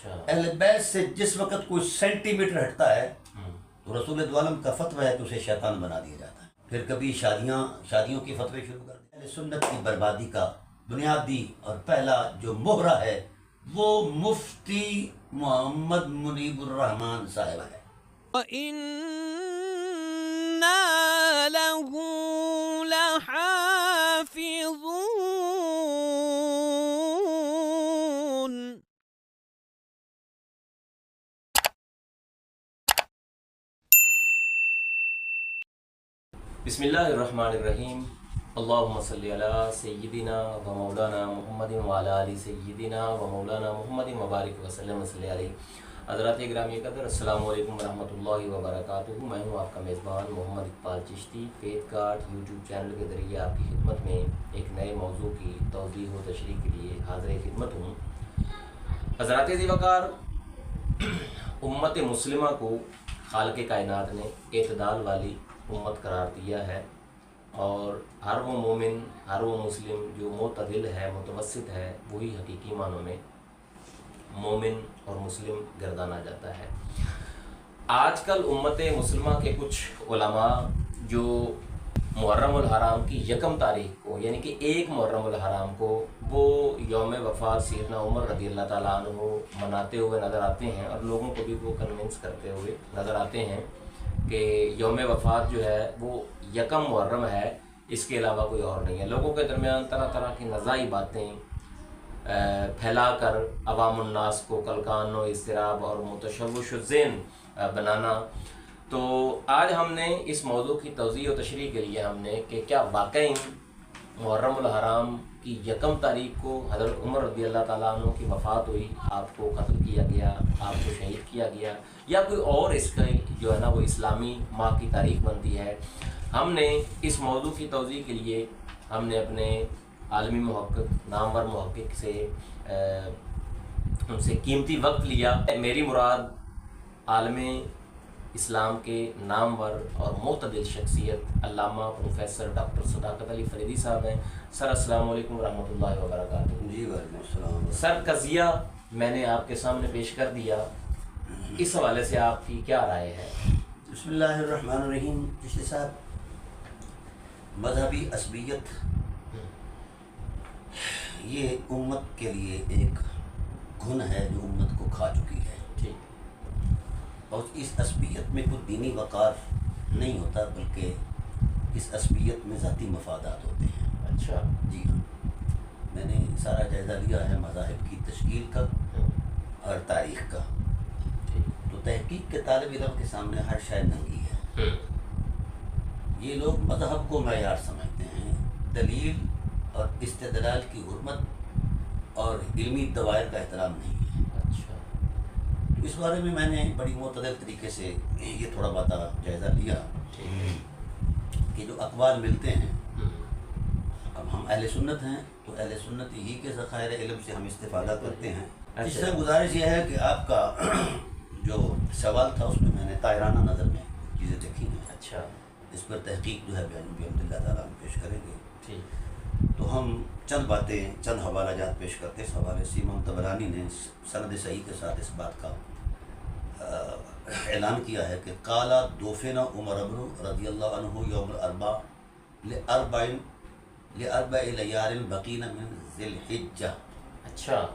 اہل بیت سے جس وقت کوئی سینٹی میٹر ہٹتا ہے تو رسول دو عالم کا فتویٰ ہے کہ اسے شیطان بنا دیا جاتا ہے. پھر کبھی شادیوں کے فتوے شروع کر دیں. اہل سنت کی بربادی کا بنیادی اور پہلا جو مہرہ ہے وہ مفتی محمد منیب الرحمان صاحب ہے. وَإِنَّا لَهُ لَحَافِظُونَ. بسم اللہ الرحمن الرحیم. اللہم صلی علی سیدنا و مولانا محمد وعلی آل سیدنا و مولانا محمد مبارک وسلم صلی علیہ. حضرات گرامی قدر، السلام علیکم ورحمۃ اللہ وبرکاتہ. میں ہوں آپ کا میزبان Muhammad Iqbal Chishti. Faith Guard YouTube channel کے ذریعے آپ کی خدمت میں ایک نئے موضوع کی توضیح و تشریح کے لیے حاضر خدمت ہوں. حضرات ذی وقار، امت مسلمہ کو خالق کائنات نے اعتدال والی امت قرار دیا ہے، اور ہر وہ مومن، ہر وہ مسلم جو معتدل ہے، متوسط ہے، وہی حقیقی معنوں میں مومن اور مسلم گردانا جاتا ہے. آج کل امت مسلمہ کے کچھ علماء جو محرم الحرام کی 1 تاریخ کو، یعنی کہ 1 محرم الحرام کو وہ یوم وفات سیدنا عمر رضی اللہ تعالیٰ عنہ مناتے ہوئے نظر آتے ہیں، اور لوگوں کو بھی وہ کنونس کرتے ہوئے نظر آتے ہیں کہ یوم وفات جو ہے وہ 1 محرم ہے، اس کے علاوہ کوئی اور نہیں ہے. لوگوں کے درمیان طرح طرح کی نزاعی باتیں پھیلا کر عوام الناس کو کلکان و اضطراب اور متشوش الذہن بنانا. تو آج ہم نے اس موضوع کی توضیح و تشریح کے لیے ہم نے کہ کیا واقعی محرم الحرام کی 1 تاریخ کو حضرت عمر رضی اللہ تعالیٰ عنہ کی وفات ہوئی، آپ کو قتل کیا گیا، آپ کو شہید کیا گیا، یا کوئی اور اس کا جو ہے نا وہ اسلامی ماہ کی تاریخ بنتی ہے. ہم نے اس موضوع کی توضیح کے لیے ہم نے اپنے عالمی محقق، نامور محقق سے ان سے قیمتی وقت لیا. میری مراد عالم اسلام کے نامور اور معتدل شخصیت علامہ پروفیسر ڈاکٹر صداقت علی فریدی صاحب ہیں. سر السلام علیکم ورحمۃ اللہ وبرکاتہ. جی وعلیکم السلام. سر، قضیہ میں نے آپ کے سامنے پیش کر دیا، اس حوالے سے آپ کی کیا رائے ہے؟ بسم اللہ الرحمن الرحیم. چشتی صاحب، مذہبی عصبیت یہ امت کے لیے ایک گھن ہے جو امت کو کھا چکی ہے. اور اس عصبیت میں کوئی دینی وقار نہیں ہوتا، بلکہ اس عصبیت میں ذاتی مفادات ہوتے ہیں. اچھا. جی ہاں، میں نے سارا جائزہ لیا ہے مذاہب کی تشکیل کا اور تاریخ کا. تو تحقیق کے طالب علم کے سامنے ہر شے ننگی ہے. یہ لوگ مذہب کو معیار سمجھتے ہیں، دلیل اور استدلال کی حرمت اور علمی دوائر کا احترام نہیں ہے. اچھا. اس بارے میں میں نے بڑی معتدل طریقے سے یہ تھوڑا بہت جائزہ لیا کہ جو اقوال ملتے ہیں، اب ہم اہل سنت ہیں تو اہل سنت ہی کے ذخائر علم سے ہم استفادہ کرتے ہیں. اس سے گزارش یہ ہے کہ آپ کا جو سوال تھا اس میں میں نے طاہرانہ نظر میں چیزیں دیکھی ہیں. اچھا. اس پر تحقیق جو ہے بحمد اللہ تعالیٰ ہم پیش کریں گے. ٹھیک. تو ہم چند باتیں، چند حوالہ جات پیش کرتے ہیں. اس حوالے سے امام طبرانی نے سند صحیح کے ساتھ اس بات کا اعلان کیا ہے کہ قالا دوفنا عمر ابن رضی اللہ عنہ یوم الاربع لاربع لیال بقین من ذی الحجہ. اچھا.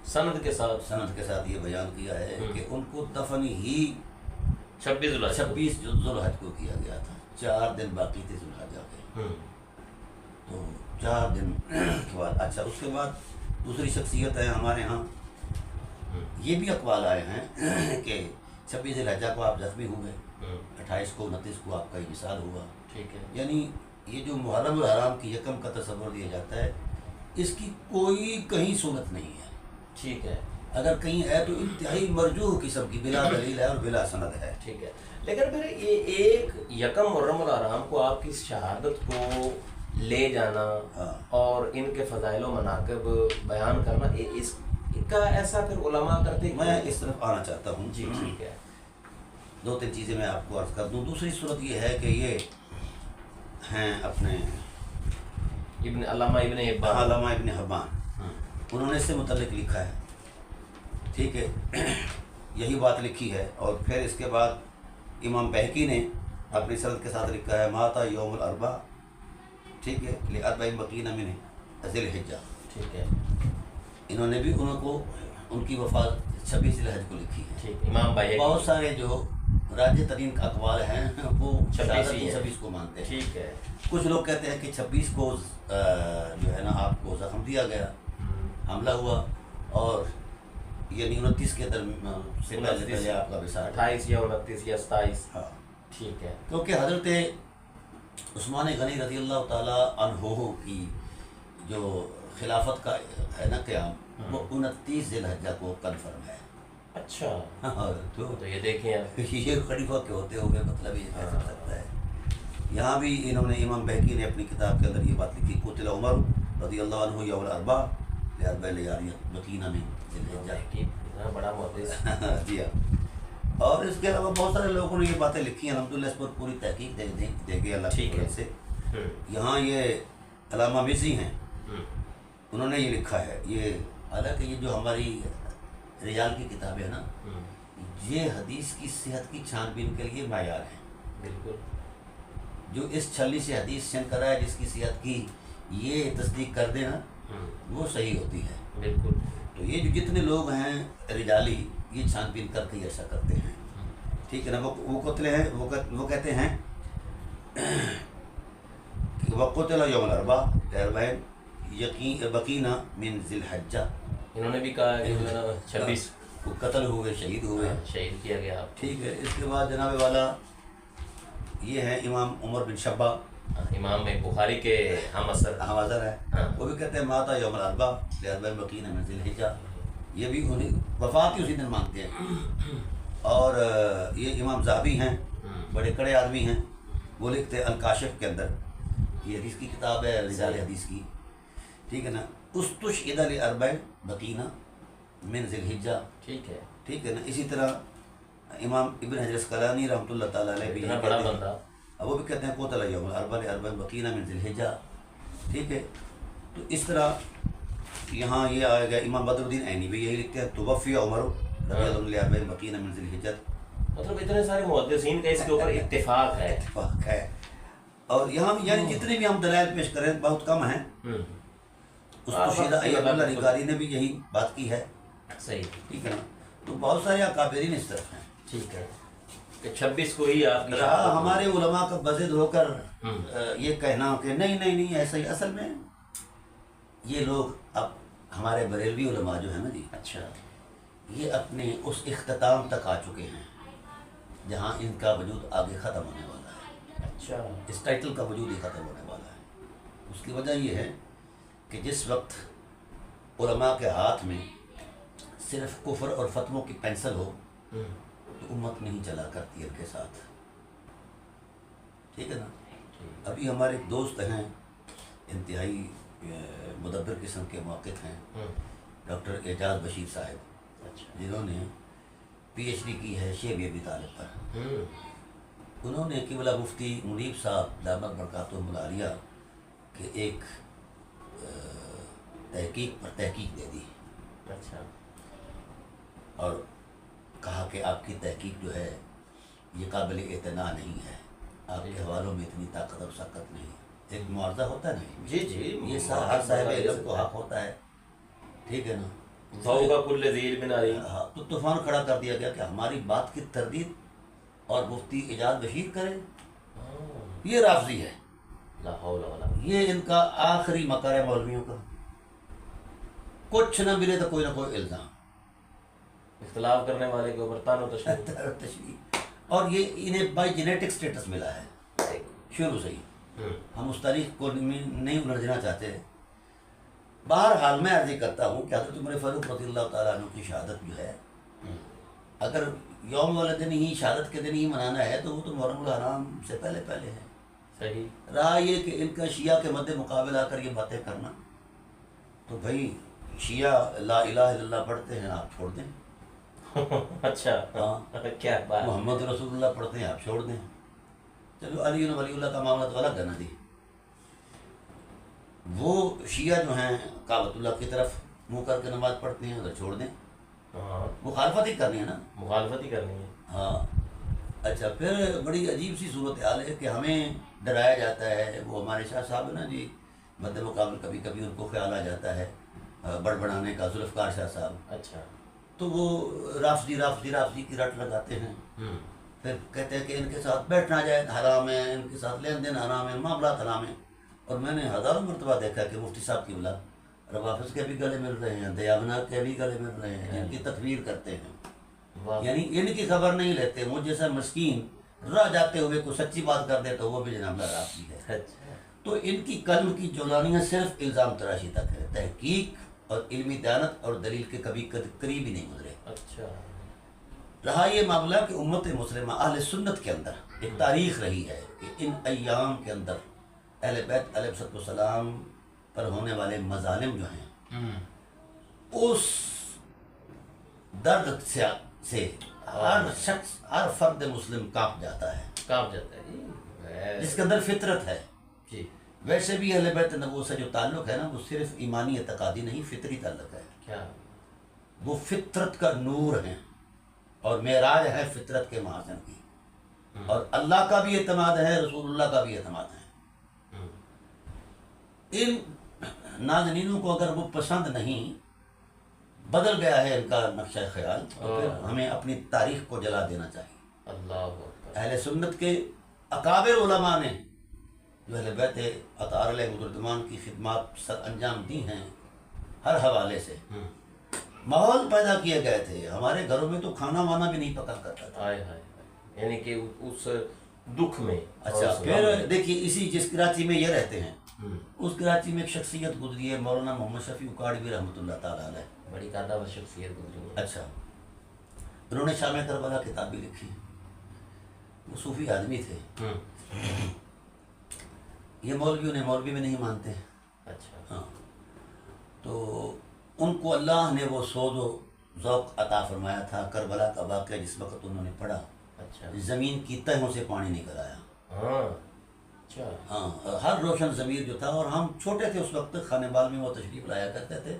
سند کے ساتھ یہ بیان کیا ہے کہ ان کو دفن ہی 26 ذوالحج کو کیا گیا تھا. 4 دن باقی تھے ذوالحجہ کے. تو 4 دن کے بعد، اچھا، اس کے بعد دوسری شخصیت ہے ہمارے ہاں، یہ بھی اقوال آئے ہیں کہ 26 ذی الحجہ کو آپ زخمی ہوئے، 28 کو 29 کو آپ کا انصال ہوا. ٹھیک ہے. یعنی یہ جو محرم الحرام کی 1 کا تصور دیا جاتا ہے، اس کی کوئی کہیں صورت نہیں ہے. ٹھیک ہے. اگر کہیں ہے تو انتہائی مرجوح قسم کی، بلا دلیل ہے اور بلا سند ہے. ٹھیک ہے. لیکن پھر یہ 1 محرم الحرام کو آپ کی شہادت کو لے جانا اور ان کے فضائل و مناقب بیان کرنا، اس کا ایسا پھر علماء کرتے؟ میں اس طرف آنا چاہتا ہوں. جی ٹھیک ہے. 2-3 چیزیں میں آپ کو عرض کر دوں. دوسری صورت یہ ہے کہ یہ ہیں اپنے علامہ ابن حبان. انہوں نے اس سے متعلق لکھا ہے. ٹھیک ہے، یہی بات لکھی ہے. اور پھر اس کے بعد امام بہقی نے اپنی سند کے ساتھ لکھا ہے ماتا یوم الاربع، ٹھیک ہے، لاربع بقین من ذی الحجہ. ٹھیک ہے. انہوں نے بھی ان کو ان کی وفات 26 ذی الحج کو لکھی ہے. ٹھیک. امام بھائی بہت سارے جو راجہ ترین اقوال ہیں وہ 26 26 کو مانتے ہیں. ٹھیک ہے. کچھ لوگ کہتے ہیں کہ 26 کو جو ہے نا آپ کو زخم دیا گیا، حملہ ہوا، اور یعنی 29 کے درمیان سے پہلے آپ کا وصال. 28 یا 29 یا 27. ہاں، ٹھیک ہے. کیونکہ حضرت عثمان غنی رضی اللہ تعالیٰ عنہ کی جو خلافت کا ہے نا قیام، وہ 29 ذی الحجہ کو کنفرم ہے. اچھا. ہاں، تو یہ دیکھیں آپ. یہ خلیفہ کے ہوتے ہوئے مطلب یہ کہہ سکتا ہے. یہاں بھی انہوں نے امام بہقی نے اپنی کتاب کے اندر یہ بات لکھی قتل عمر رضی اللہ عنہ یوم الاربع لاربع لیال بقین من ذی الحجہ. اتنا بڑا محدث. جی ہاں. اور اس کے علاوہ بہت سارے لوگوں نے یہ باتیں لکھی ہیں، الحمدللہ اس پر پوری تحقیق دے گے اللہ کی مدد سے. یہاں یہ علامہ مزی ہیں، انہوں نے یہ لکھا ہے. یہ حالانکہ یہ جو ہماری رجال کی کتابیں ہیں نا، یہ حدیث کی صحت کی چھان بین کے لیے معیار ہیں. بالکل. جو اس چھلنی سے حدیث چین کرا ہے، جس کی صحت کی یہ تصدیق کر دے نا، وہ صحیح ہوتی ہے. بالکل. تو یہ جو جتنے لوگ ہیں رجالی، یہ چھان بین کر کے ایسا کرتے ہیں. ٹھیک ہے نا. وہ قتل ہیں، وہ کہتے ہیں کہ وقتل یوم الاربع لاربع بقین من ذی الحجہ. انہوں نے بھی کہا ہے کہ جو ہے نا 26 وہ قتل ہوئے، شہید ہوئے. شہید کیا گیا. ٹھیک ہے. اس کے بعد جناب والا یہ ہے امام عمر بن شبہ، امام بخاری کے ہم اثر ہے. وہ بھی کہتے ہیں ماتا یوم الاربع لاربع بقین من ذی الحجہ. یہ بھی انہیں وفات ہی اسی دن مانتے ہیں. اور یہ امام ذہبی ہیں، بڑے کڑے آدمی ہیں. وہ لکھتے ہیں الکاشف کے اندر، یہ حدیث کی کتاب ہے رجال حدیث کی. ٹھیک ہے نا. استشہد لاربع بقین من ذی الحجہ. ٹھیک ہے. ٹھیک ہے نا. اسی طرح امام ابن حجر اسقلانی رحمۃ اللہ تعالیٰ علیہ بھی اتنا بڑا بندہ، وہ بھی کہتے ہیں قتل یوم الاربع لاربع بقین من ذی الحجہ. ٹھیک ہے. تو اس طرح یہاں یہ آئے گا. امام بدر الدین عینی بھی یہی لکھتے ہیں توفی عمر رضی اللہ عنہ لاربع بقین من ذی الحجہ. مطلب اتنے سارے محدثین کا اس کے اوپر اتفاق ہے. اتفاق ہے. اور یہاں یعنی جتنے بھی ہم دلائل پیش کریں بہت کم ہیں. استشہد ایوب اللہ ریکاری نے بھی یہی بات کی ہے. صحیح. ٹھیک ہے نا. تو بہت سارے اکابرین اس طرف ہیں. ٹھیک ہے. کہ 26 کو ہی آپ کی ہمارے علماء کا بضد ہو کر یہ کہنا کہ نہیں ایسا ہی. اصل میں یہ لوگ اب ہمارے بریلوی علماء جو ہیں نا جی، اچھا، یہ اپنے اس اختتام تک آ چکے ہیں جہاں ان کا وجود آگے ختم ہونے والا ہے. اچھا. اس ٹائٹل کا وجود ہی ختم ہونے والا ہے. اس کی وجہ یہ ہے کہ جس وقت علماء کے ہاتھ میں صرف کفر اور فتووں کی پینسل ہو تو امت نہیں چلا کرتی ان کے ساتھ. ٹھیک ہے نا. ابھی ہمارے ایک دوست ہیں انتہائی مدبر قسم کے موقف ہیں، ڈاکٹر اعجاز بشیر صاحب، جنہوں نے پی ایچ ڈی کی ہے شیب ابی طالب پر. انہوں نے قبلہ مفتی منیب صاحب دامت برکاتہم العالیہ کے ایک تحقیق پر تحقیق دے دی. اچھا. اور کہا کہ آپ کی تحقیق جو ہے یہ قابل اعتنا نہیں ہے، آپ کے حوالوں میں اتنی طاقت اور سکت نہیں. ایک معاوضہ ہوتا ہے نا جی جی، یہ ہر صاحب علم کو حق ہوتا ہے. ٹھیک ہے نا. فوق کل ذی علم علیم. ہاں، تو طوفان کھڑا کر دیا گیا کہ ہماری بات کی تردید اور مفتی اعجاز بشیر کرے. یہ رافضی ہے. لا حول ولا یہ ان کا آخری مکر ہے مولویوں کا. کچھ نہ ملے تو کوئی نہ کوئی الزام، اختلاف کرنے والے کے اوپر تان و تشریح. اور یہ انہیں بائی جینیٹک سٹیٹس ملا ہے شروع سے ہی. ہم اس تاریخ کو نہیں الجھنا چاہتے. بہرحال میں عرض کرتا ہوں کہ حضرت عمر فاروق رضی اللہ تعالیٰ عنہ کی شہادت جو ہے، اگر یوم والے دن ہی شہادت کے دن ہی منانا ہے تو وہ تو محرم الحرام سے پہلے ہے. صحیح. رہا یہ کہ ان کا شیعہ کے مد مقابل آ کر یہ باتیں کرنا، تو بھائی شیعہ لا الہ الا اللہ پڑھتے ہیں، آپ چھوڑ دیں. اچھا. ہاں، کیا بات. محمد رسول اللہ پڑھتے ہیں، آپ چھوڑ دیں. چلو علی ولی اللہ کا معاملہ تو الگ ہے نا جی. وہ شیعہ جو ہیں کعبۃ اللہ کی طرف منہ کر کے نماز پڑھتے ہیں، ادھر چھوڑ دیں. ہاں مخالفت ہی کرنی ہے نا. مخالفت ہی کرنی ہے. ہاں اچھا پھر بڑی عجیب سی صورتحال ہے کہ ہمیں ڈرایا جاتا ہے. وہ ہمارے شاہ صاحب ہیں نا جی مد مقابل، کبھی کبھی ان کو خیال آ جاتا ہے بڑبڑانے کا، ذوالفقار شاہ صاحب. اچھا. تو وہ رافضی رافضی رافضی کی رٹ لگاتے ہیں. پھر کہتے ہیں کہ ان کے ساتھ بیٹھنا جائے حرام ہے، ان کے ساتھ لین دین حرام ہے، معاملات حرام ہیں. اور میں نے ہزاروں مرتبہ دیکھا کہ مفتی صاحب کی بلا روافظ کے بھی گلے مل رہے ہیں، دیابنا کے بھی گلے مل رہے ہیں، جن کی تکفیر کرتے ہیں. واہ. یعنی ان کی خبر نہیں لیتے. مجھ جیسا مسکین راہ جاتے ہوئے کوئی سچی بات کر دے تو وہ بھی جناب رافضی ہے. اچھا. تو ان کی قلم کی جولانیاں صرف الزام تراشی تک ہے، تحقیق اور علمی دیانت اور دلیل کے کبھی قریب ہی نہیں گزرے. اچھا. رہا یہ معاملہ کہ امت مسلمہ اہل سنت کے اندر ایک تاریخ رہی ہے کہ ان ایام کے اندر اہل بیت علیہ السلام پر ہونے والے مظالم جو ہیں اس درد سے ہر شخص، ہر فرد مسلم کانپ جاتا ہے، کانپ جاتا ہے جی. جس کے اندر فطرت ہے. جی. ویسے بھی اہل بیت نبوت سے جو تعلق ہے نا وہ صرف ایمانی اعتقادی نہیں، فطری تعلق ہے. کیا؟ وہ فطرت کا نور ہیں اور معراج ہے فطرت کے محاسن کی. اور اللہ کا بھی اعتماد ہے، رسول اللہ کا بھی اعتماد ہے. ان ناظرینوں کو اگر وہ پسند نہیں، بدل گیا ہے ان کا نقشہ خیال، تو پھر ہمیں اپنی تاریخ کو جلا دینا چاہیے. اللہ اکبر. اہل سنت کے اکابر علماء نے جو اہل بیت اطہار علیہ الرحمٰن کی خدمات سر انجام دی ہیں، ہر حوالے سے ماحول پیدا کیے گئے تھے. ہمارے گھروں میں تو کھانا وانا بھی نہیں پکا کرتا تھا. ہائے ہائے. یعنی کہ اس دکھ میں. اچھا پھر دیکھیے اسی جس کراچی میں یہ رہتے ہیں، اس کراچی میں ایک شخصیت گزری ہے مولانا محمد شفیع اکاڑوی رحمۃ اللہ تعالیٰ علیہ. بڑی قادہ شخصیت گزری ہے. اچھا انہوں نے شام کربلا کتاب بھی لکھی. وہ صوفی آدمی تھے. یہ مولویوں نے مولوی میں نہیں مانتے. اچھا. ہاں تو ان کو اللہ نے وہ سوز و ذوق عطا فرمایا تھا. کربلا کا واقعہ جس وقت انہوں نے پڑھا، اچھا. زمین کی تہوں سے پانی نکل آیا. ہاں. اچھا. ہاں ہر روشن ضمیر جو تھا. اور ہم چھوٹے تھے اس وقت، خانے بال میں وہ تشریف لایا کرتے تھے.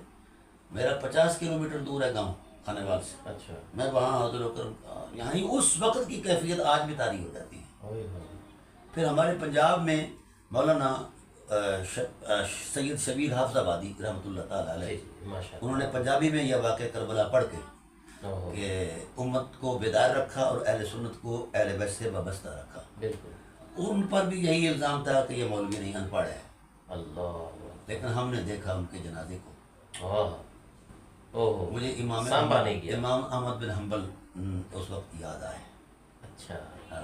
میرا 50 کلومیٹر دور ہے گاؤں خانے بال سے. اچھا. میں وہاں حاضر ہو کر یعنی اس وقت کی کیفیت آج بھی طاری ہو جاتی ہے. پھر ہمارے پنجاب میں مولانا سید شبیر حافظ آبادی رحمۃ اللہ تعالیٰ علیہ، انہوں نے پنجابی میں یہ واقعہ کربلا پڑھ کے کہ امت کو بیدار رکھا اور اہل سنت کو اہل بیت سے وابستہ رکھا. بالکل. ان پر بھی یہی الزام تھا کہ یہ مولوی نہیں، ان پڑھ ہے. اللہ. لیکن ہم نے دیکھا ان کے جنازے کو. مجھے امام احمد بن حنبل اس وقت یاد آئے. اچھا.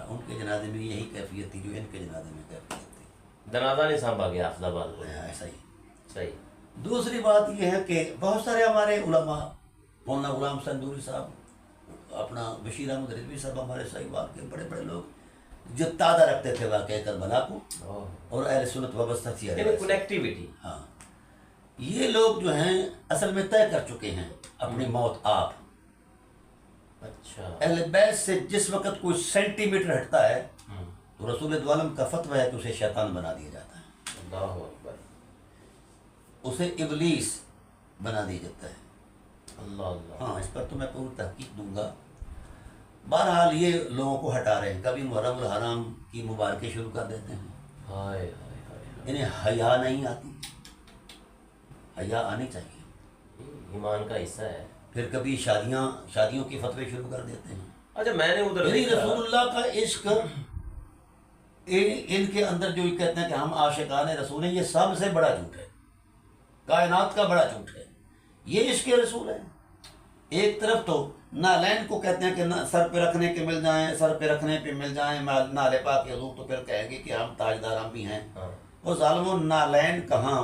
ان کے جنازے میں یہی کیفیت تھی جو ان کے جنازے میں کیفیت تھی. جنازہ نہیں سانبھا گیا حافظ آباد کو. ایسا ہی. صحیح. دوسری بات یہ ہے کہ بہت سارے ہمارے علماء، مولانا غلام سندوری صاحب، اپنا بشیر احمد رضوی صاحب، ہمارے صاحبان کے بڑے بڑے لوگ جو تازہ رکھتے تھے واقعہ کربلا کو اور اہل سنت وابستہ تھی. کنیکٹیوٹی. ہاں یہ لوگ جو ہیں اصل میں طے کر چکے ہیں اپنی موت آپ. اچھا. اہل بیت سے جس وقت کوئی سینٹی میٹر ہٹتا ہے تو رسول دعالم کا فتویٰ ہے کہ اسے شیطان بنا دیا جاتا ہے. اللہ اکبر. اسے ابلیس بنا دیا جاتا ہے. اللہ اللہ. ہاں اس پر تو میں پوری تحقیق دوں گا. بہرحال یہ لوگوں کو ہٹا رہے ہیں. کبھی محرم الحرام کی مبارکیں شروع کر دیتے ہیں. ہائے ہائے ہائے. انہیں حیا نہیں آتی. حیا آنی چاہیے، ایمان کا حصہ ہے. پھر کبھی شادیوں کے فتوے شروع کر دیتے ہیں. اچھا میں نے ادھر یعنی رسول اللہ کا عشق ان کے اندر جو یہ کہتے ہیں کہ ہم عاشقان رسول ہیں، یہ سب سے بڑا جھوٹ ہے، کائنات کا بڑا جھوٹ ہے. یہ عشق رسول ہے. ایک طرف تو نالین کو کہتے ہیں کہ سر پہ رکھنے کے مل جائیں، سر پہ رکھنے پہ مل جائیں نالے پاک حضور، تو پھر کہیں گے کہ ہم تاجدار ہم بھی ہیں. وہ ظالموں نالین کہاں،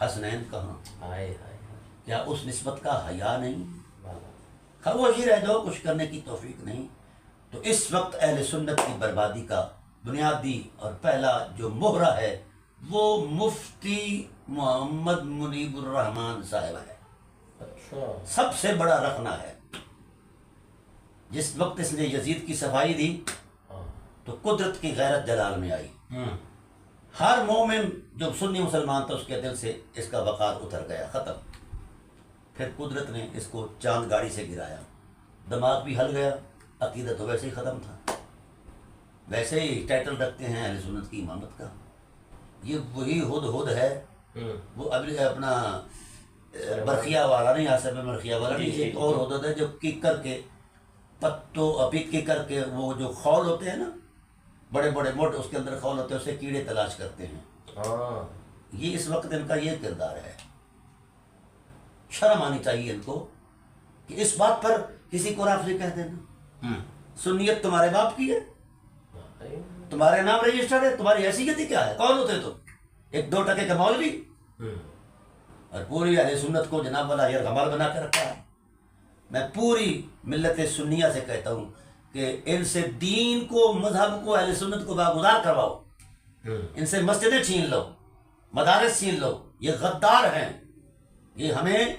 حسنین کہاں؟ ہائے ہائے. کیا اس نسبت کا حیا نہیں؟ خاموش ہی رہ جاؤ، کچھ کرنے کی توفیق نہیں. تو اس وقت اہل سنت کی بربادی کا بنیادی اور پہلا جو مہرہ ہے وہ مفتی محمد منیب الرحمان صاحب ہے. اچھا. سب سے بڑا رخنہ ہے. جس وقت اس نے یزید کی صفائی دی تو قدرت کی غیرت جلال میں آئی. ہر مومن جو سنی مسلمان تھا اس کے دل سے اس کا وقار اتر گیا، ختم. پھر قدرت نے اس کو چاند گاڑی سے گرایا، دماغ بھی ہل گیا، عقیدہ تو ویسے ہی ختم تھا، ویسے ہی ٹائٹل رکھتے ہیں اہل سنت کی امامت کا۔ یہ وہی ہد ہے، وہ ابھی اپنا برقیہ والا نہیں، آصف برقیہ والا نہیں، ایک اور ہد ہے جو کر کے پتوں ابھی کر کے وہ جو خول ہوتے ہیں نا بڑے بڑے موٹے، اس کے اندر خول ہوتے ہیں، اسے کیڑے تلاش کرتے ہیں۔ یہ اس وقت ان کا یہ کردار ہے۔ شرم آنی چاہیے ان کو کہ اس بات پر کسی کو رافضی کہہ دینا۔ سنیت تمہارے باپ کی ہے، تمہارے نام رجسٹرڈ ہے، تمہاری حیثیت ہی کیا ہے؟ کون ہوتے تم؟ ایک 2 ٹکے کا مولوی، اور پوری اہل سنت کو جناب والا یرغمال بنا کے رکھا ہے۔ میں پوری ملت سنیہ سے کہتا ہوں کہ ان سے دین کو، مذہب کو، اہل سنت کو باگزار کرواؤ، ان سے مسجدیں چھین لو، مدارس چھین لو۔ یہ غدار ہیں، یہ ہمیں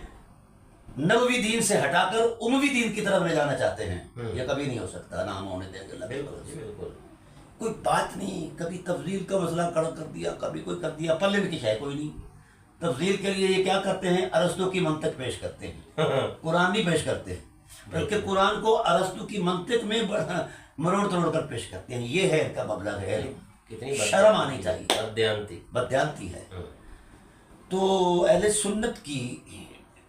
نبوی دین سے ہٹا کر اموی دین کی طرف لے جانا چاہتے ہیں۔ یہ کبھی نہیں ہو سکتا، نہ ہم ہونے دیں گے۔ بالکل کوئی بات نہیں، کبھی تفضیل کا مسئلہ کھڑا کر دیا، کبھی کوئی کر دیا، پلے میں کی شے کوئی نہیں۔ تفضیل کے لیے یہ کیا کرتے ہیں؟ ارسطو کی منطق پیش کرتے ہیں، قرآن نہیں پیش کرتے، بلکہ قرآن کو ارسطو کی منطق میں مروڑ توڑ کر پیش کرتے ہیں۔ یہ ہے ان کا مبلغ ہے، کتنی شرم آنی چاہیے، بددیانتی ہے۔ تو اہل سنت کی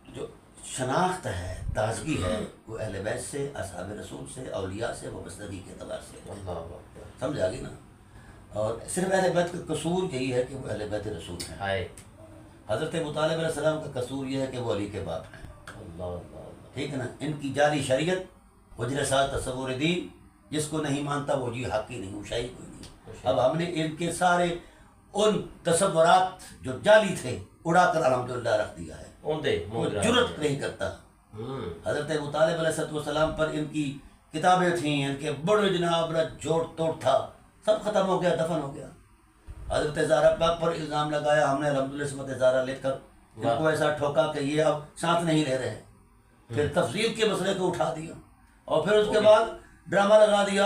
جو شناخت ہے، تازگی ہے، وہ اہل بیت سے، اصحاب رسول سے، اولیاء سے، وابستگی کے اعتبار سے سمجھ آ گئی نا۔ اور صرف اہل بیت کا قصور یہی ہے کہ وہ اہل بیت رسول ہیں۔ حضرت ابو طالب علیہ السلام کا قصور یہ ہے کہ وہ علی کے باپ ہیں، ٹھیک ہے نا۔ ان کی جعلی شریعت، حجر ساز تصور دین، جس کو نہیں مانتا وہ جی حقی نہیں، شاہی کوئی نہیں۔ اب ہم نے ان کے سارے ان تصورات جو جعلی تھے اڑا کر الحمدللہ رکھ دیا ہے، وہ جرت نہیں کرتا۔ حضرت ابو طالب علیہ السلام پر ان کی کتابیں تھیں، ان کے بڑے جناب جوڑ توڑ تھا، سب ختم ہو گیا، دفن ہو گیا۔ حضرت زہرا پاک پر الزام لگایا ہم نے، الحمدللہ عصمت زہرا لے کر ان کو ایسا ٹھوکا کہ یہ اب ساتھ نہیں لے رہے، پھر تفضیل کے مسئلے کو اٹھا دیا، اور پھر اس کے بعد ڈرامہ لگا دیا،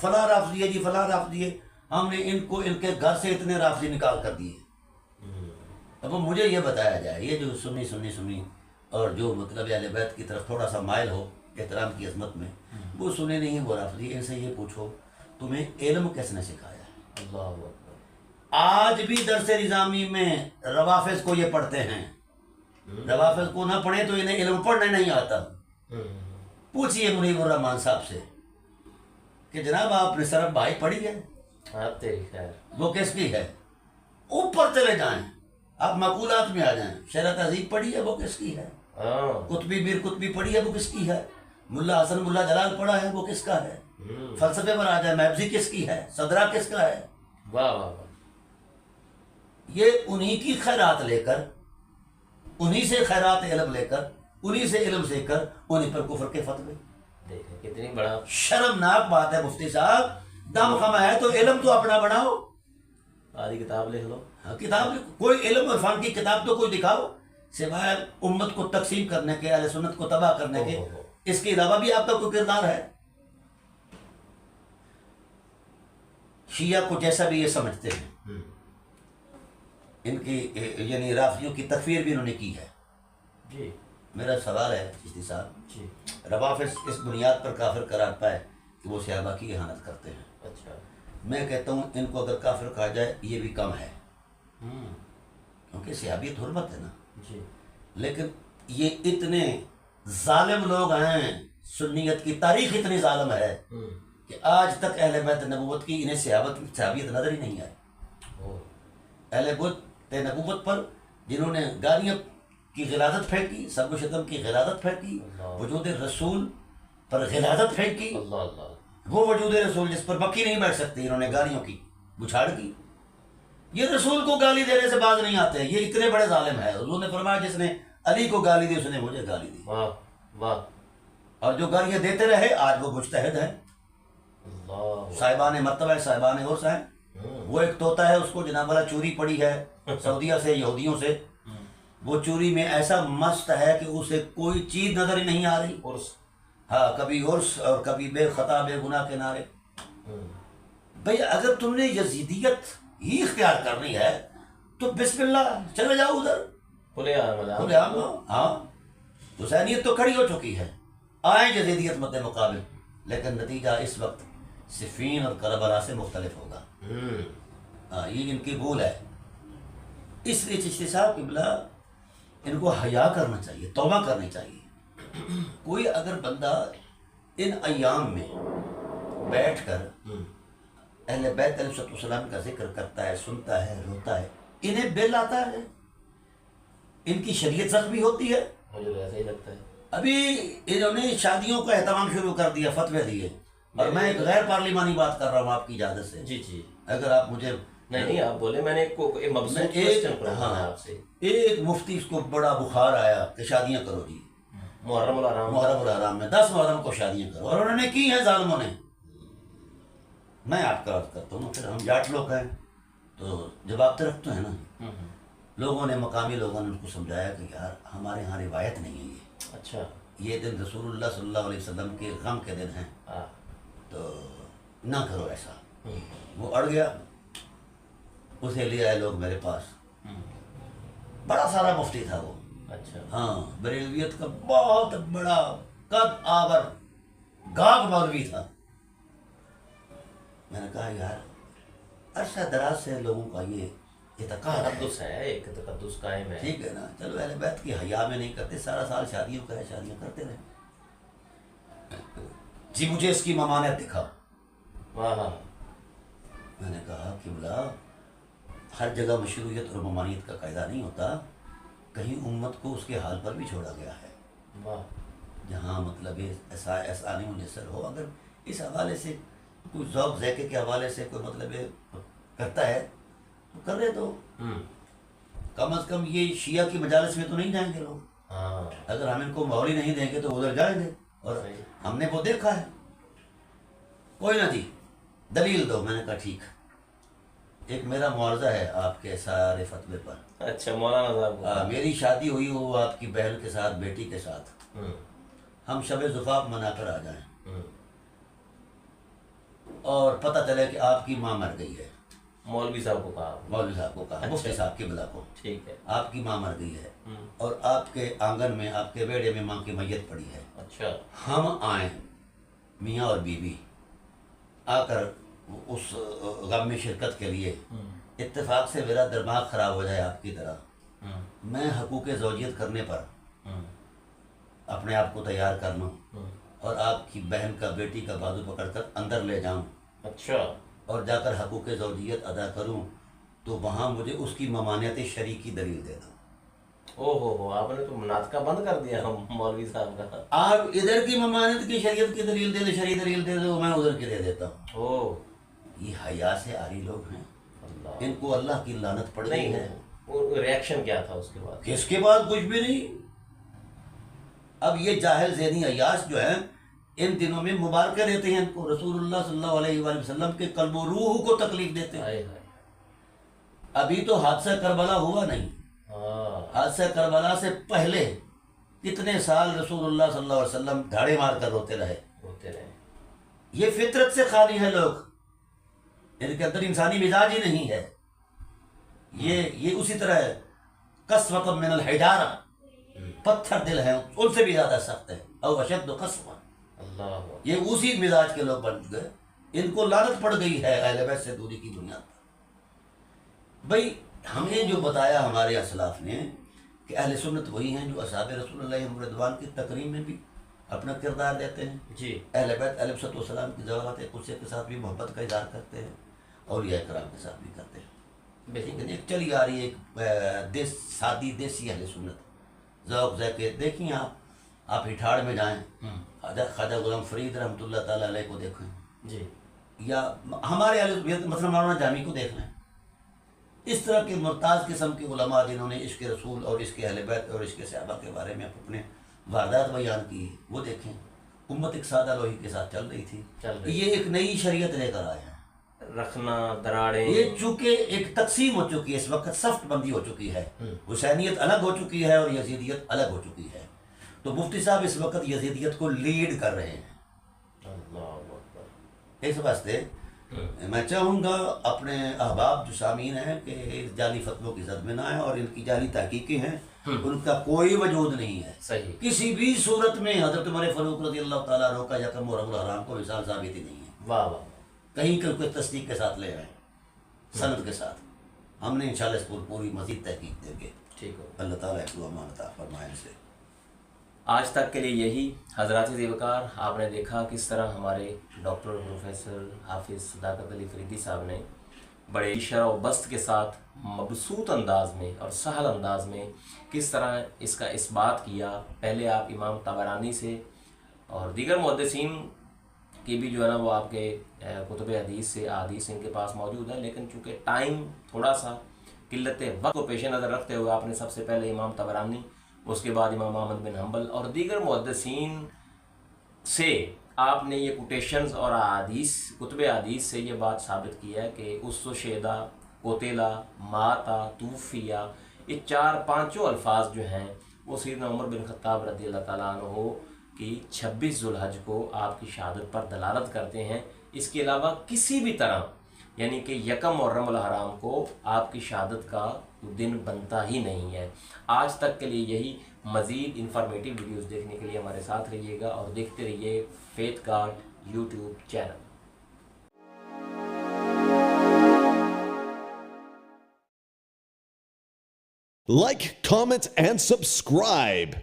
فلاں رافضی ہے جی، فلاں رافضی ہے۔ ہم نے ان کو ان کے گھر سے اتنے رافضی نکال کر دیے۔ اب مجھے یہ بتایا جائے، یہ جو سنی اور جو مطلب اہل بیت کی طرف تھوڑا سا مائل ہو احترام کی عظمت میں، وہ سنی نہیں، وہ رافضی۔ ان سے یہ پوچھو تمہیں علم کس نے سکھایا ہے؟ اللہ آج بھی درس نظامی میں روافظ کو یہ پڑھتے ہیں، روافظ کو نہ پڑھیں تو انہیں علم پڑھنے نہیں آتا۔ پوچھئے منیب الرحمان صاحب سے کہ جناب آپ نے صرف بھائی پڑھی ہے، وہ کس کی ہے؟ اوپر چلے جائیں، آپ معقولات میں آ جائیں۔ شرح تہذیب پڑھی ہے، وہ کس کی ہے؟ قطبی میر قطبی پڑھی ہے، وہ کس کی ہے؟ ملا حسن ملا جلال پڑھا ہے، وہ کس کا ہے؟ فلسفے پر آ جائیں، میبزی کس کی ہے؟ صدرہ کس کا ہے؟ واہ واہ واہ۔ یہ انہی کی خیرات لے کر، انہی سے خیرات علم لے کر، انہی سے علم سیکھ کر انہی پر کفر کے فتوے۔ دیکھیں کتنی بڑا شرمناک بات ہے مفتی صاحب، دم خم ہے تو علم تو اپنا بناؤ، آدھی کتاب لکھ لو، کتاب کوئی علم اور فن کی کتاب تو کوئی دکھاؤ، سوائے امت کو تقسیم کرنے کے، اہل سنت کو تباہ کرنے کے۔ اس کے علاوہ بھی آپ کا کوئی کردار ہے؟ شیعہ کو جیسا بھی یہ سمجھتے ہیں، ان کی یعنی رافضیوں کی تکفیر بھی انہوں نے کی ہے۔ جی میرا سوال ہے چشتی صاحب، جی روافظ اس بنیاد پر کافر قرار پائے کہ وہ صحابہ کی اہانت کرتے ہیں۔ اچھا، میں کہتا ہوں ان کو اگر کافر کہا جائے یہ بھی کم ہے، کیونکہ صحابیت حرمت ہے نا۔ جی لیکن یہ اتنے ظالم لوگ ہیں، سنیت کی تاریخ اتنی ظالم ہے کہ آج تک اہل بیت نبوت کی انہیں صحابیت نظر ہی نہیں آئی۔ اہل بیت نبوت پر جنہوں نے گالیاں کی غلاظت پھینکی، سب و شتم کی غلاظت پھینکی، وجود رسول پر غلاظت پھینکی، وہ وجود رسول جس پر مکھی نہیں بیٹھ سکتی، انہوں نے گالیوں کی بچھاڑ کی۔ یہ رسول کو گالی دینے سے باز نہیں آتے، یہ اتنے بڑے ظالم ہے۔ حضور نے فرمایا جس نے علی کو گالی دی اس نے مجھے گالی دی، واہ واہ، اور جو گالیاں دیتے رہے آج وہ مجتہد ہیں، صاحبان مرتبہ صاحبان عرص ہیں۔ وہ ایک طوطا ہے، اس کو جناب والا چوری پڑی ہے سعودیہ سے، یہودیوں سے، وہ چوری میں ایسا مست ہے کہ اسے کوئی چیز نظر ہی نہیں آ رہی، ہاں کبھی عرس اور کبھی بے خطا بے گناہ کے نعرے۔ بھئی اگر تم نے یزیدیت ہی اختیار کرنی ہے تو بسم اللہ چلے جاؤ ادھر، کھلے عام کھلے عام، ہاں حسینیت تو کھڑی ہو چکی ہے، آئیں یزیدیت مد مقابل، لیکن نتیجہ اس وقت صفین اور کربلا سے مختلف ہوگا۔ یہ ان کی بھول ہے۔ اس لیے چشتی صاحب قبلہ ان کو حیا کرنا چاہیے، توبہ کرنی چاہیے۔ کوئی اگر بندہ ان ایام میں بیٹھ کر اہل بیت علیہ السلام کا ذکر کرتا ہے، سنتا ہے، روتا ہے، انہیں بل آتا ہے، ان کی شریعت زخمی ہوتی ہے۔ مجھے تو ایسا ہی لگتا ہے۔ ابھی انہوں نے شادیوں کا اہتمام شروع کر دیا، فتوے دیے، اور میں ایک غیر پارلیمانی بات کر رہا ہوں آپ کی اجازت سے۔ جی جی، اگر آپ مجھے نہیں آپ بولے، میں نے ایک مبسوط کوسچن پوچھا ہے آپ سے۔ ایک مفتی اس کو بڑا بخار آیا کہ شادیاں کرو جی، محرم الحرام، محرم الحرام میں 10 محرم کو شادیاں کرو، اور انہوں نے کی ہیں ظالموں نے۔ میں آپ کا عرض کرتا ہوں، پھر ہم جاٹ لوگ ہیں تو جواب تو رکھتے ہیں نا۔ لوگوں نے، مقامی لوگوں نے ان کو سمجھایا کہ یار ہمارے ہاں روایت نہیں ہے یہ، اچھا، یہ دن رسول اللہ صلی اللہ علیہ وسلم کے غم کے دن ہیں، تو نہ کرو ایسا۔ وہ اڑ گیا، اسے لے آئے لوگ میرے پاس، بڑا سارا مفتی تھا وہ، اچھا، ہاں، بریلویت کا بہت بڑا قد آور گاگ مولوی تھا۔ میں نے کہا یار عرصہ دراز سے لوگوں کا یہ اعتقاد ہے، تقدس ہے، ایک تقدس قائم ہے۔ ٹھیک ہے نا، چلو اہل بیت کی حیا میں نہیں کرتے، سارا سال شادیوں کا ہے، شادیاں کرتے رہے۔ جی مجھے اس کی ممانعت دکھا۔ ہاں ہاں، میں نے کہا کہ بلا ہر جگہ مشروعیت اور ممانعت کا قاعدہ نہیں ہوتا، کہیں امت کو اس کے حال پر بھی چھوڑا گیا ہے، واہ، جہاں مطلب ایسا نہیں منحصر ہو۔ اگر اس حوالے سے کوئی ذوق ذائقے کے حوالے سے کوئی مطلب کرتا ہے تو کر رہے، تو کم از کم یہ شیعہ کی مجالس میں تو نہیں جائیں گے لوگ۔ ہاں، اگر ہم ان کو ماحول ہی نہیں دیں گے تو ادھر جائیں گے، اور ہم نے وہ دیکھا ہے۔ کوئی نہ جی، دلیل دو۔ میں نے کہا ٹھیک، ایک میرا معارضہ ہے آپ کے سارے فتوے پر۔ اچھا، مولانا صاحب، میری شادی ہوئی ہو آپ کی بہن کے ساتھ، بیٹی کے ساتھ، ہم شب زفاف منا کر آ جائیں، اور پتہ چلے کہ آپ کی ماں مر گئی ہے، مولوی صاحب کو کہا، مولوی صاحب کو کہا، مفتی صاحب کی بلا کو، ٹھیک ہے، آپ کی ماں مر گئی ہے، اور آپ کے آنگن میں، آپ کے بیڑے میں ماں کی میت پڑی ہے۔ اچھا، ہم آئیں میاں اور بیوی آ کر اس غم میں شرکت کے لیے، اتفاق سے میرا دماغ خراب ہو جائے آپ کی طرح، میں حقوق زوجیت کرنے پر اپنے آپ کو تیار کر لوں، اور آپ کی بہن کا، بیٹی کا بازو پکڑ کر اندر لے جاؤں، اچھا، اور جا کر حقوق زوجیت ادا کروں، تو وہاں مجھے اس کی ممانعت شرعی کی دلیل دے دو۔ او ہو، آپ نے تو مناطقہ بند کر دیا ہم مولوی صاحب کا۔ آپ ادھر کی ممانعت کی شریعت کی دلیل دے دو، شرعی دلیل دے دو، میں ادھر کی دے دیتا ہوں۔ او یہ حیا سے عاری لوگ ہیں، اللہ، ان کو اللہ کی لعنت پڑ گئی نہیں ہے۔ وہ ریاکشن کیا تھا اس کے بعد؟ کہ اس کے بعد کچھ بھی نہیں۔ اب یہ جاہل ذہنی عیاش جو ہیں، ان دنوں میں مبارکیں دیتے ہیں ان کو، رسول اللہ صلی اللہ علیہ وآلہ وسلم کے قلب و روح کو تکلیف دیتے ہیں۔ ہائے ہائے، ابھی تو حادثہ کربلا ہوا نہیں، ہاں، حادثہ کربلا سے پہلے کتنے سال رسول اللہ صلی اللہ علیہ وسلم دھاڑے مار کر روتے رہے۔ ہوتے رہے، یہ فطرت سے خالی ہے لوگ، ان کے اندر انسانی مزاج ہی نہیں ہے۔ یہ اسی طرح ہے، قسوۃ من الحجارہ، پتھر دل ہیں، ان سے بھی زیادہ سخت ہے، او اشد قسوہ۔ اللہ، یہ اسی مزاج کے لوگ بن گئے، ان کو لعنت پڑ گئی ہے اہل بیت سے دوری کی بنیاد پر۔ بھئی ہمیں جو بتایا ہمارے اسلاف نے کہ اہل سنت وہی ہیں جو اصحاب رسول اللہ رضوان کی تکریم میں بھی اپنا کردار دیتے ہیں، جی، اہل بیت علیہ السلام کی زوالات قدسیہ کے ساتھ بھی محبت کا اظہار کرتے ہیں، اولیاء کرام کے ساتھ بھی کرتے ہیں۔ لیکن ایک چلی آ رہی ہے ایک سادی دیسی اہل سنت، ذوق ذائقے۔ دیکھیں آپ ہٹھاڑ میں جائیں، خواجہ غلام فرید رحمۃ اللہ تعالیٰ علیہ کو دیکھیں، جی، یا ہمارے مثلا مولانا جامی کو دیکھ لیں، اس طرح کے ممتاز قسم کے علماء جنہوں نے عشق رسول اور عشق اہل بیت اور عشق صحابہ کے بارے میں اپنے واردات بیان کی، وہ دیکھیں۔ امت ایک سادہ لوہی کے ساتھ چل رہی تھی، یہ ایک نئی شریعت لے کر آئے ہیں۔ رکھنا دراڑیں، یہ چونکہ ایک تقسیم ہو چکی ہے، اس وقت صف بندی ہو چکی ہے، حسینیت الگ ہو چکی ہے اور یزیدیت الگ ہو چکی ہے، تو مفتی صاحب اس وقت یزیدیت کو لیڈ کر رہے ہیں۔ اللہ اکبر، اس واسطے میں چاہوں گا اپنے احباب جو سامعین ہیں کہ اس جعلی فتووں کی زد میں نہ آئیں، اور ان کی جعلی تحقیقیں ہیں ان کا کوئی وجود نہیں ہے. صحیح. کسی بھی صورت میں حضرت عمر فاروق رضی اللہ تعالیٰ عنہ کا یکم اور حرام کو مثال ثابت ہی نہیں ہے. واہ واہ. کہیں کوئی تصدیق کے ساتھ لے آئے سند کے ساتھ. ہم نے انشاءاللہ اس پر پوری مزید تحقیق دیں گے. ٹھیک ہو. اللہ تعالیٰ ایک امان عطا فرمائے سے. آج تک کے لیے یہی حضرات زیوکار. آپ نے دیکھا کس طرح ہمارے ڈاکٹر پروفیسر حافظ صداقت علی فریدی صاحب نے بڑے شرح و بست کے ساتھ مبسوط انداز میں اور سہل انداز میں کس طرح اس کا اثبات کیا. پہلے آپ امام طبرانی سے اور دیگر محدثین کی بھی جو ہے نا وہ آپ کے کتب حدیث سے احادیث ان کے پاس موجود ہیں، لیکن چونکہ ٹائم تھوڑا سا قلت وقت کو پیش نظر رکھتے ہوئے آپ نے سب سے پہلے امام طبرانی، اس کے بعد امام احمد بن حنبل اور دیگر محدثین سے آپ نے یہ کوٹیشنز اور احادیث کتب حدیث سے یہ بات ثابت کی ہے کہ اس و شیدا، قتلا، ماتا، توفیہ، یہ 4-5 الفاظ جو ہیں وہ سیدنا عمر بن خطاب رضی اللہ تعالیٰ عنہ کی 26 ذوالحج کو آپ کی شہادت پر دلالت کرتے ہیں. اس کے علاوہ کسی بھی طرح یعنی کہ یکم محرم الحرام کو آپ کی شہادت کا دن بنتا ہی نہیں ہے. آج تک کے لیے یہی. مزید انفارمیٹیو ویڈیوز دیکھنے کے لیے ہمارے ساتھ رہیے گا اور دیکھتے رہیے faith guard YouTube channel. Like, comment, and subscribe.